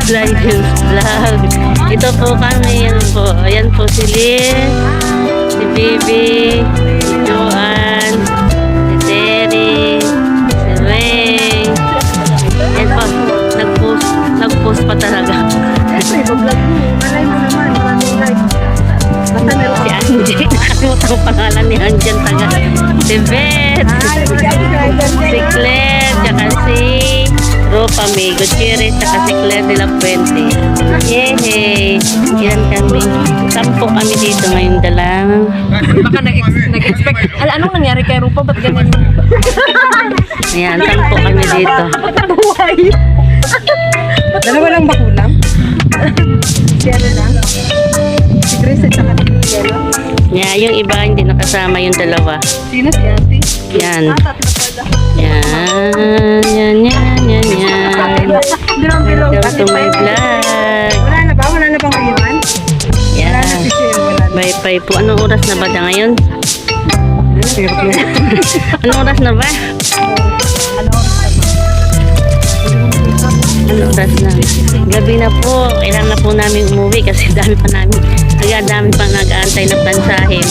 Lions Vlog. Ito po kami, yan po. Ayan po si Liz, si Bibi, si Joanne, si Terry, si Ray. Yan po, nag-post pa talaga. Ay, vlog mo. Malay mo naman. Maraming like. Basta meron Si Angie, nakalimutan ko pangalan ni Angie taga. Si Beth, si Claire, tsaka si Ropa May Gutierrez, tsaka si Claire de la Puente. Yehey! Ilan kami? 10 kami dito ngayon dalang. Baka nag-expect. Anong nangyari kay Rupa? Ba't ganyan? Ayan, 10 kami dito. Buhay! Dalawa lang ba kulang? Si ano lang? Si Grace at saka si Yelo? Yeah, yung iba hindi nakasama yung dalawa. Sino si Ate? Yan. Tatlo pala. Yan. Bilong-bilong. Welcome to my vlog. Wala na ba? Wala na bang iwan? Yan. Wala na si Shell. Wala na. Bye-bye po. Anong oras na ba ngayon? Anong oras na ba? Anong oras na? Gabi na po. Kailangan na po namin umuwi kasi dami pa nag-aantay na pansahin.